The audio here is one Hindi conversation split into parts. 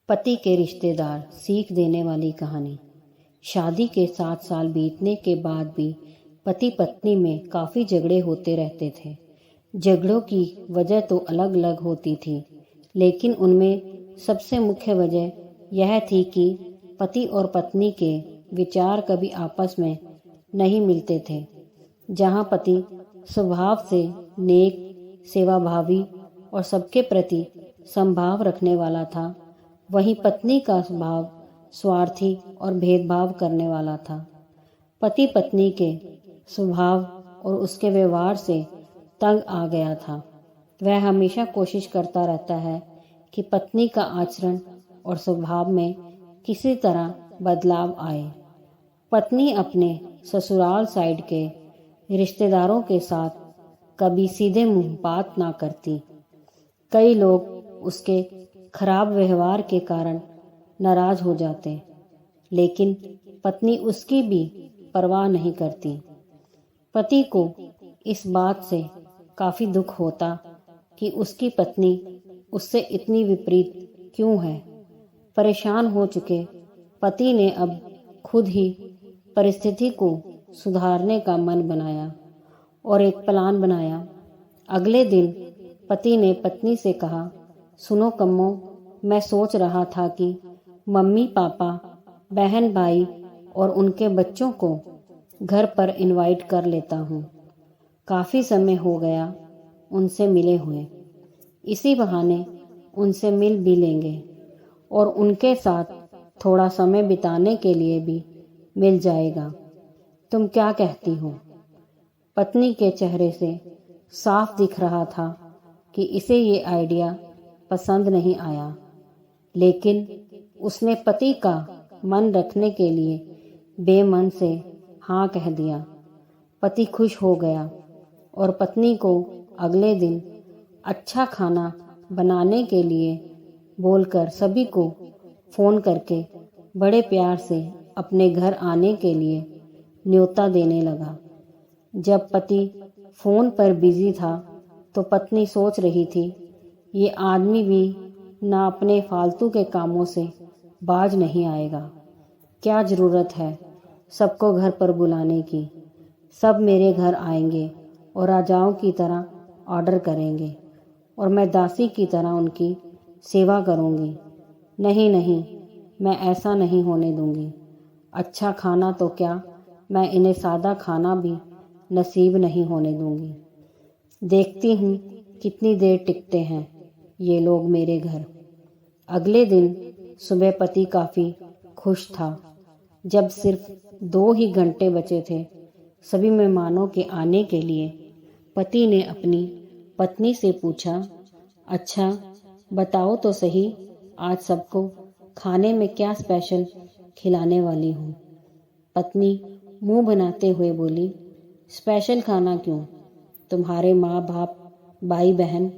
पति के रिश्तेदार, सीख देने वाली कहानी। शादी के 7 साल बीतने के बाद भी पति पत्नी में काफ़ी झगड़े होते रहते थे। झगड़ों की वजह तो अलग अलग होती थी, लेकिन उनमें सबसे मुख्य वजह यह थी कि पति और पत्नी के विचार कभी आपस में नहीं मिलते थे। जहाँ पति स्वभाव से नेक, सेवाभावी और सबके प्रति समभाव रखने वाला था, वहीं पत्नी का स्वभाव स्वार्थी और भेदभाव करने वाला था। पति पत्नी के स्वभाव और उसके व्यवहार से तंग आ गया था। वह हमेशा कोशिश करता रहता है कि पत्नी का आचरण और स्वभाव में किसी तरह बदलाव आए। पत्नी अपने ससुराल साइड के रिश्तेदारों के साथ कभी सीधे मुंह बात ना करती। कई लोग उसके खराब व्यवहार के कारण नाराज हो जाते, लेकिन पत्नी उसकी भी परवाह नहीं करती। पति को इस बात से काफ़ी दुख होता कि उसकी पत्नी उससे इतनी विपरीत क्यों है। परेशान हो चुके पति ने अब खुद ही परिस्थिति को सुधारने का मन बनाया और एक प्लान बनाया। अगले दिन पति ने पत्नी से कहा, सुनो कम्मो, मैं सोच रहा था कि मम्मी पापा, बहन भाई और उनके बच्चों को घर पर इनवाइट कर लेता हूँ। काफ़ी समय हो गया उनसे मिले हुए। इसी बहाने उनसे मिल भी लेंगे और उनके साथ थोड़ा समय बिताने के लिए भी मिल जाएगा। तुम क्या कहती हो? पत्नी के चेहरे से साफ दिख रहा था कि इसे ये आइडिया पसंद नहीं आया, लेकिन उसने पति का मन रखने के लिए बेमन से हाँ कह दिया। पति खुश हो गया और पत्नी को अगले दिन अच्छा खाना बनाने के लिए बोलकर सभी को फ़ोन करके बड़े प्यार से अपने घर आने के लिए न्योता देने लगा। जब पति फ़ोन पर बिजी था तो पत्नी सोच रही थी, ये आदमी भी ना अपने फालतू के कामों से बाज नहीं आएगा। क्या ज़रूरत है सबको घर पर बुलाने की? सब मेरे घर आएंगे और राजाओं की तरह ऑर्डर करेंगे और मैं दासी की तरह उनकी सेवा करूंगी। नहीं नहीं, मैं ऐसा नहीं होने दूंगी। अच्छा खाना तो क्या, मैं इन्हें सादा खाना भी नसीब नहीं होने दूंगी। देखती हूँ कितनी देर टिकते हैं ये लोग मेरे घर। अगले दिन सुबह पति काफ़ी खुश था। जब सिर्फ 2 ही घंटे बचे थे सभी मेहमानों के आने के लिए, पति ने अपनी पत्नी से पूछा, अच्छा बताओ तो सही, आज सबको खाने में क्या स्पेशल खिलाने वाली हूँ? पत्नी मुंह बनाते हुए बोली, स्पेशल खाना क्यों? तुम्हारे माँ बाप, भाई बहन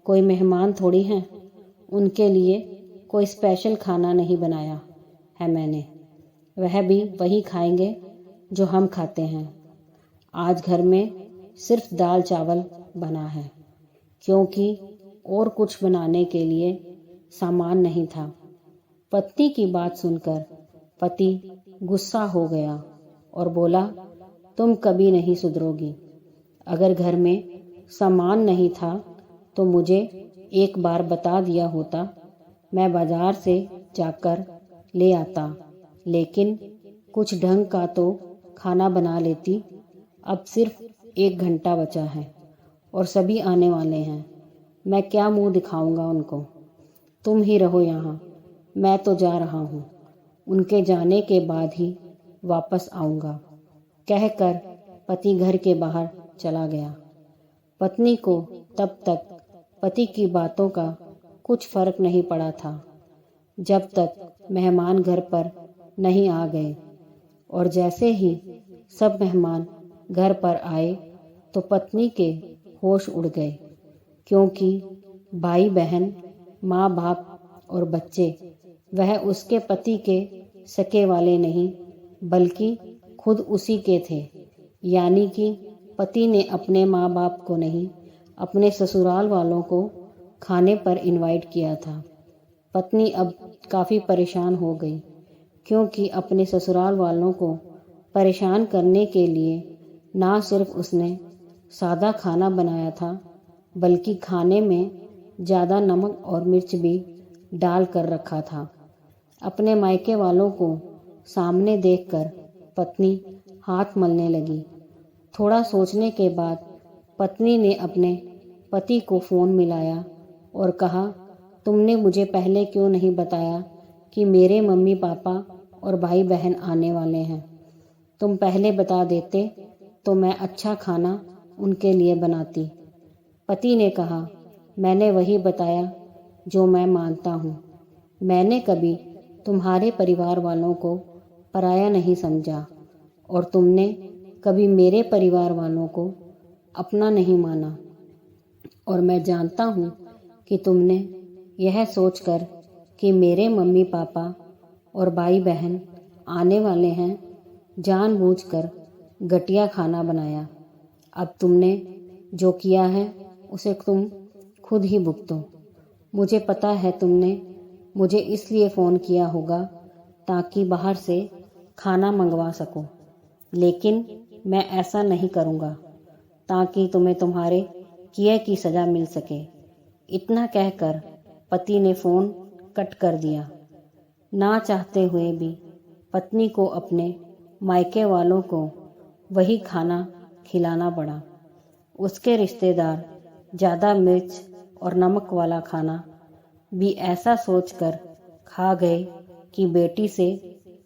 कोई मेहमान थोड़ी हैं। उनके लिए कोई स्पेशल खाना नहीं बनाया है मैंने। वह भी वही खाएंगे जो हम खाते हैं। आज घर में सिर्फ दाल चावल बना है, क्योंकि और कुछ बनाने के लिए सामान नहीं था। पत्नी की बात सुनकर पति गुस्सा हो गया और बोला, तुम कभी नहीं सुधरोगी। अगर घर में सामान नहीं था तो मुझे एक बार बता दिया होता, मैं बाजार से जाकर ले आता, लेकिन कुछ ढंग का तो खाना बना लेती। अब सिर्फ 1 घंटा बचा है और सभी आने वाले हैं। मैं क्या मुंह दिखाऊंगा उनको? तुम ही रहो यहाँ, मैं तो जा रहा हूँ। उनके जाने के बाद ही वापस आऊँगा, कहकर पति घर के बाहर चला गया। पत्नी को तब तक पति की बातों का कुछ फर्क नहीं पड़ा था, जब तक मेहमान घर पर नहीं आ गए। और जैसे ही सब मेहमान घर पर आए तो पत्नी के होश उड़ गए, क्योंकि भाई बहन, माँ बाप और बच्चे वह उसके पति के सके वाले नहीं बल्कि खुद उसी के थे। यानी कि पति ने अपने माँ बाप को नहीं, अपने ससुराल वालों को खाने पर इनवाइट किया था। पत्नी अब काफ़ी परेशान हो गई, क्योंकि अपने ससुराल वालों को परेशान करने के लिए ना सिर्फ उसने सादा खाना बनाया था, बल्कि खाने में ज़्यादा नमक और मिर्च भी डाल कर रखा था। अपने मायके वालों को सामने देखकर पत्नी हाथ मलने लगी। थोड़ा सोचने के बाद पत्नी ने अपने पति को फ़ोन मिलाया और कहा, तुमने मुझे पहले क्यों नहीं बताया कि मेरे मम्मी पापा और भाई बहन आने वाले हैं। तुम पहले बता देते तो मैं अच्छा खाना उनके लिए बनाती। पति ने कहा, मैंने वही बताया जो मैं मानता हूँ। मैंने कभी तुम्हारे परिवार वालों को पराया नहीं समझा और तुमने कभी मेरे परिवार वालों को अपना नहीं माना। और मैं जानता हूँ कि तुमने यह सोचकर कि मेरे मम्मी पापा और भाई बहन आने वाले हैं, जानबूझकर घटिया खाना बनाया। अब तुमने जो किया है उसे तुम खुद ही भुगतो। मुझे पता है तुमने मुझे इसलिए फ़ोन किया होगा ताकि बाहर से खाना मंगवा सको, लेकिन मैं ऐसा नहीं करूँगा ताकि तुम्हें तुम्हारे किए की सज़ा मिल सके। इतना कहकर पति ने फ़ोन कट कर दिया। ना चाहते हुए भी पत्नी को अपने मायके वालों को वही खाना खिलाना पड़ा। उसके रिश्तेदार ज़्यादा मिर्च और नमक वाला खाना भी ऐसा सोचकर खा गए कि बेटी से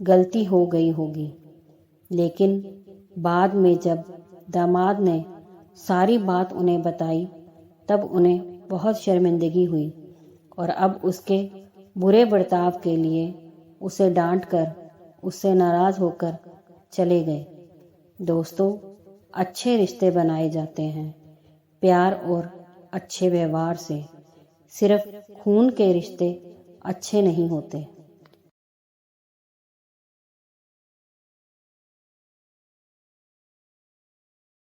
गलती हो गई होगी। लेकिन बाद में जब दामाद ने सारी बात उन्हें बताई, तब उन्हें बहुत शर्मिंदगी हुई और अब उसके बुरे बर्ताव के लिए उसे डांटकर उससे नाराज़ होकर चले गए। दोस्तों, अच्छे रिश्ते बनाए जाते हैं प्यार और अच्छे व्यवहार से। सिर्फ खून के रिश्ते अच्छे नहीं होते।